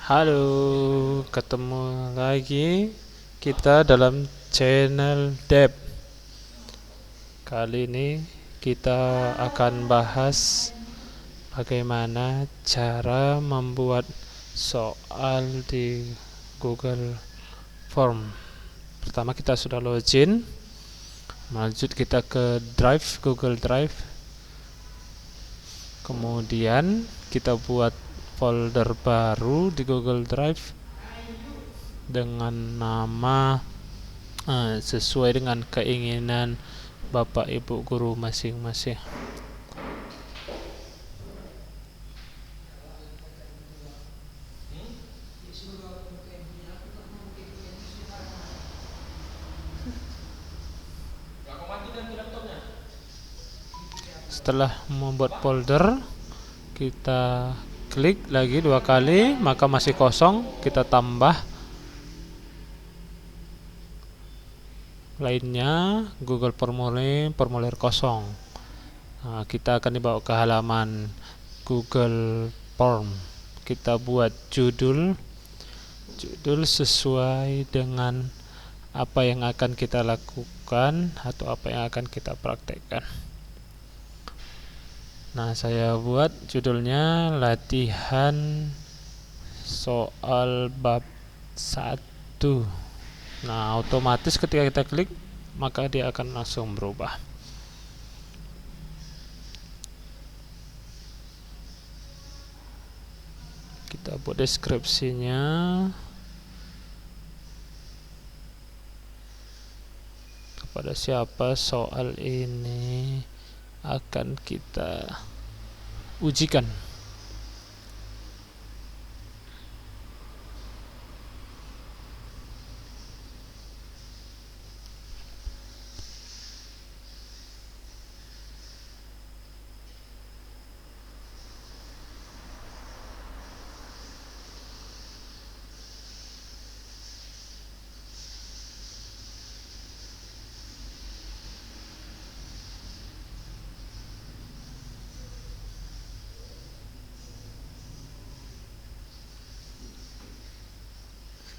Halo, ketemu lagi kita dalam channel Dep. Kali ini kita akan bahas bagaimana cara membuat soal di Google Form. Pertama kita sudah login, lanjut kita ke Drive, Google Drive. Kemudian kita buat folder baru di Google Drive dengan nama sesuai dengan keinginan Bapak Ibu guru masing-masing. Setelah membuat folder, kita klik lagi 2 kali, maka masih kosong, kita tambah lainnya Google formulir kosong. Kita akan dibawa ke halaman Google Form. Kita buat judul sesuai dengan apa yang akan kita lakukan atau apa yang akan kita praktekkan. Nah, saya buat judulnya latihan soal bab 1. Nah, otomatis ketika kita klik, maka dia akan langsung berubah. Kita buat deskripsinya. Kepada siapa soal ini akan kita ujikan.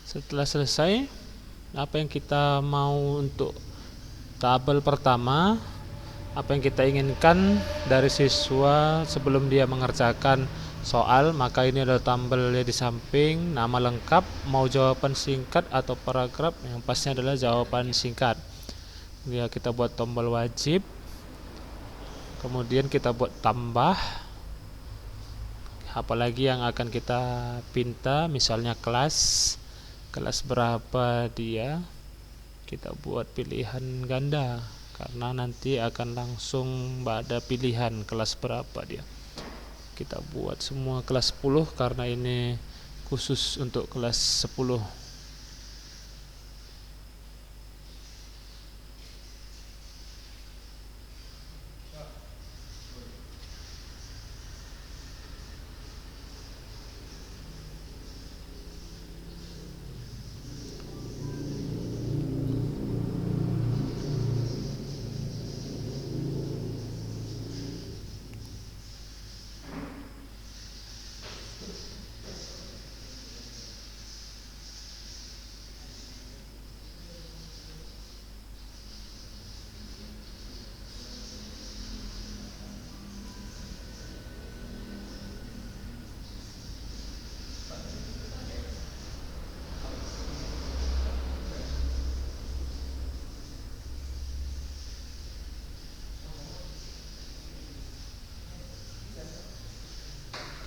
Setelah selesai, apa yang kita mau untuk tabel pertama, apa yang kita inginkan dari siswa sebelum dia mengerjakan soal, maka ini adalah tabelnya di samping, nama lengkap, mau jawaban singkat atau paragraf, yang pastinya adalah jawaban singkat. Ya, kita buat tombol wajib, kemudian kita buat tambah, apalagi yang akan kita pinta, misalnya kelas berapa dia, kita buat pilihan ganda karena nanti akan langsung ada pilihan kelas berapa dia. Kita buat semua kelas 10 karena ini khusus untuk kelas 10.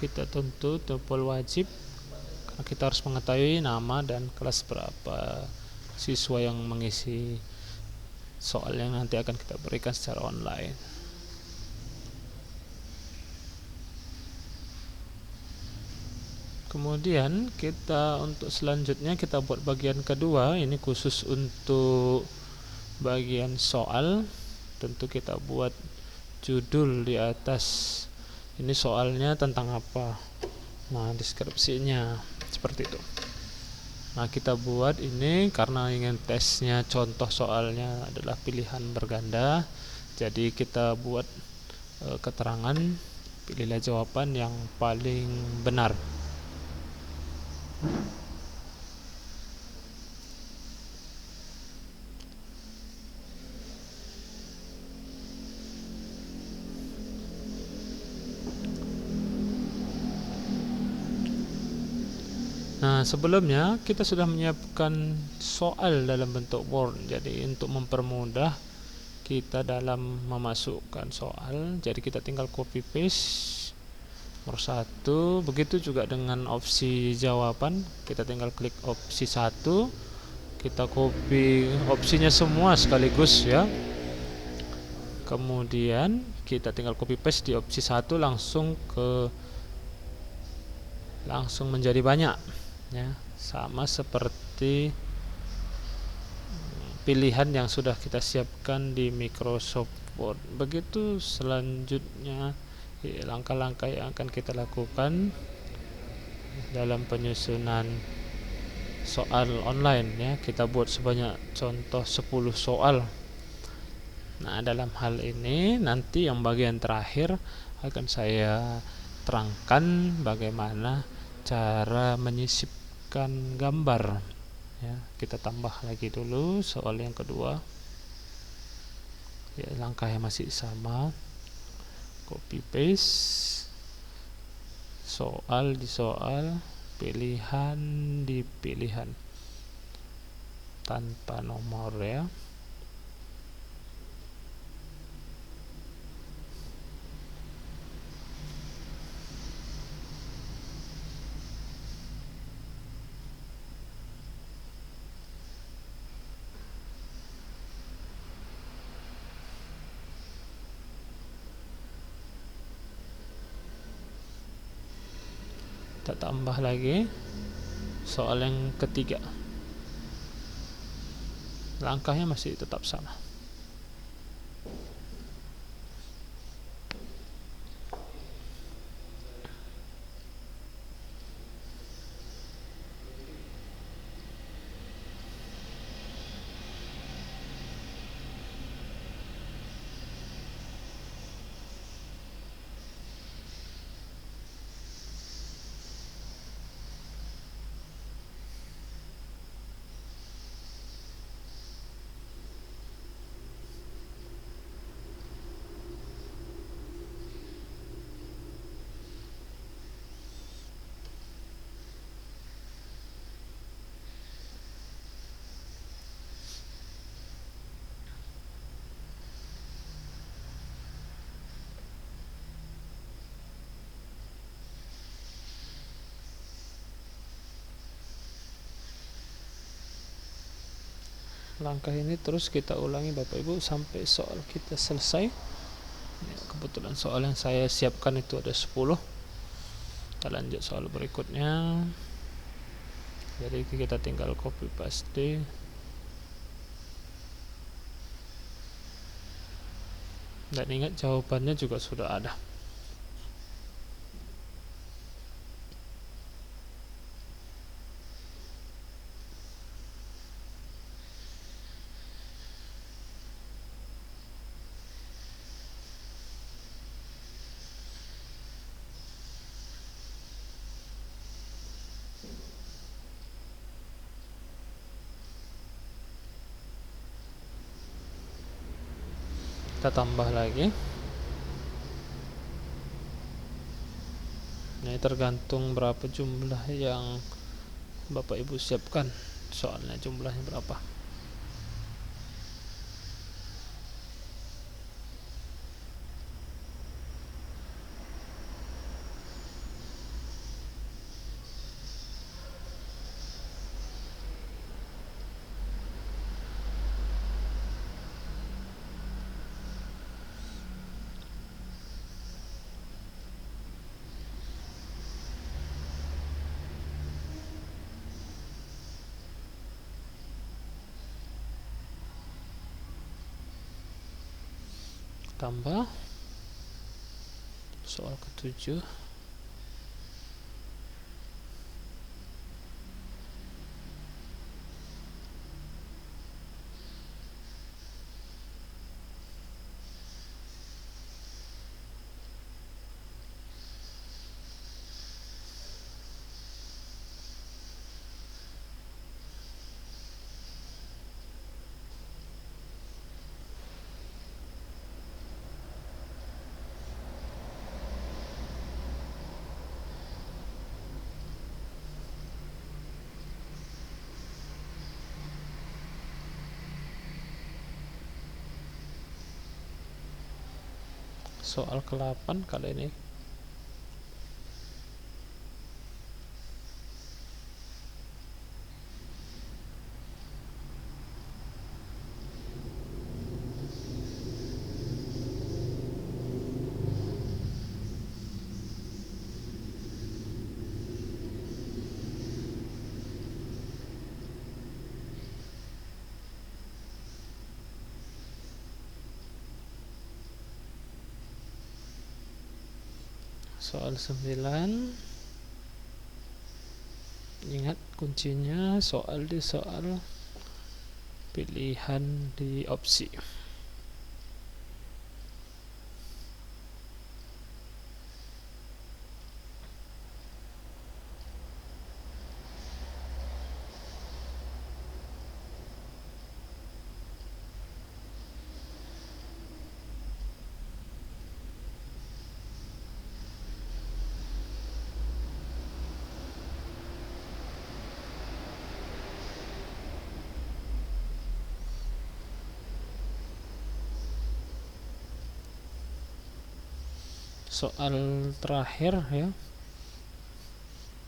Kita tuntut tombol wajib karena kita harus mengetahui nama dan kelas berapa siswa yang mengisi soal yang nanti akan kita berikan secara online. Kemudian kita untuk selanjutnya kita buat bagian kedua, ini khusus untuk bagian soal. Tentu kita buat judul di atas. Ini soalnya tentang apa? Nah, deskripsinya seperti itu. Nah, kita buat ini karena ingin tesnya contoh soalnya adalah pilihan berganda. Jadi kita buat keterangan pilihlah jawaban yang paling benar. Nah, sebelumnya kita sudah menyiapkan soal dalam bentuk Word. Jadi untuk mempermudah kita dalam memasukkan soal, jadi kita tinggal copy paste nomor 1. Begitu juga dengan opsi jawaban, kita tinggal klik opsi 1, kita copy opsinya semua sekaligus ya. Kemudian kita tinggal copy paste di opsi 1 langsung menjadi banyak ya, sama seperti pilihan yang sudah kita siapkan di Microsoft Word. Begitu selanjutnya langkah-langkah yang akan kita lakukan dalam penyusunan soal online ya. Kita buat sebanyak contoh 10 soal. Nah, dalam hal ini nanti yang bagian terakhir akan saya terangkan bagaimana cara menyisipkan gambar ya. Kita tambah lagi dulu soal yang kedua ya, langkahnya masih sama, copy paste soal di soal, pilihan di pilihan tanpa nomor ya. Kita tambah lagi soal yang ketiga, langkahnya masih tetap sama. Langkah ini terus kita ulangi Bapak Ibu sampai soal kita selesai. Kebetulan soal yang saya siapkan itu ada 10. Kita lanjut soal berikutnya. Jadi kita tinggal copy paste dan ingat jawabannya juga sudah ada. Kita tambah lagi. Ini tergantung berapa jumlah yang Bapak Ibu siapkan, soalnya jumlahnya berapa. Tambah soal ke-7. soal ke-8 kali ini. Soal 9. Ingat kuncinya soal pilihan di opsi. Soal terakhir ya,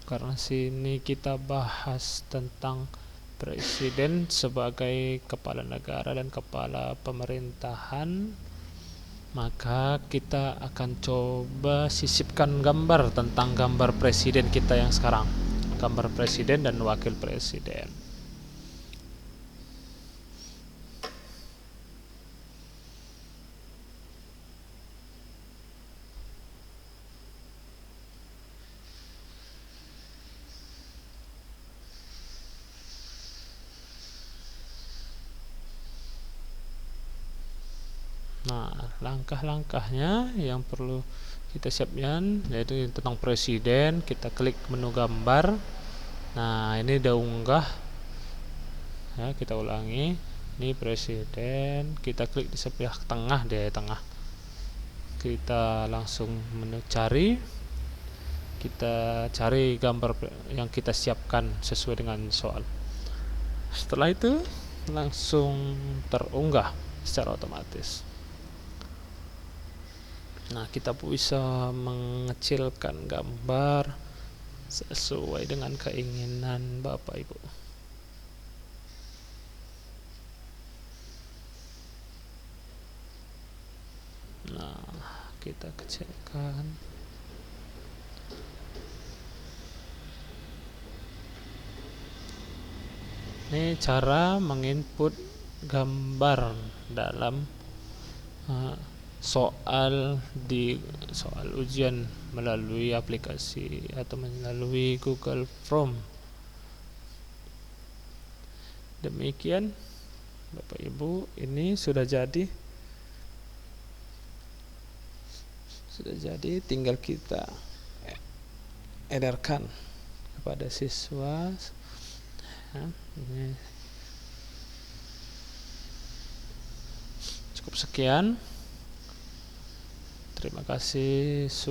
karena sini kita bahas tentang presiden sebagai kepala negara dan kepala pemerintahan, maka kita akan coba sisipkan gambar tentang gambar presiden kita yang sekarang, gambar presiden dan wakil presiden. Nah, langkah-langkahnya yang perlu kita siapkan yaitu tentang presiden. Kita klik menu gambar. Nah, ini udah unggah ya, kita ulangi. Ini presiden, kita klik di sebelah tengah, di tengah. Kita langsung menu cari. Kita cari gambar yang kita siapkan sesuai dengan soal. Setelah itu langsung terunggah secara otomatis. Nah, kita bisa mengecilkan gambar sesuai dengan keinginan Bapak Ibu. Nah, kita kecilkan. Ini cara menginput gambar dalam soal ujian melalui aplikasi atau melalui Google Form. Demikian Bapak Ibu, ini sudah jadi, tinggal kita edarkan kepada siswa. Ini cukup sekian. Terima kasih sudah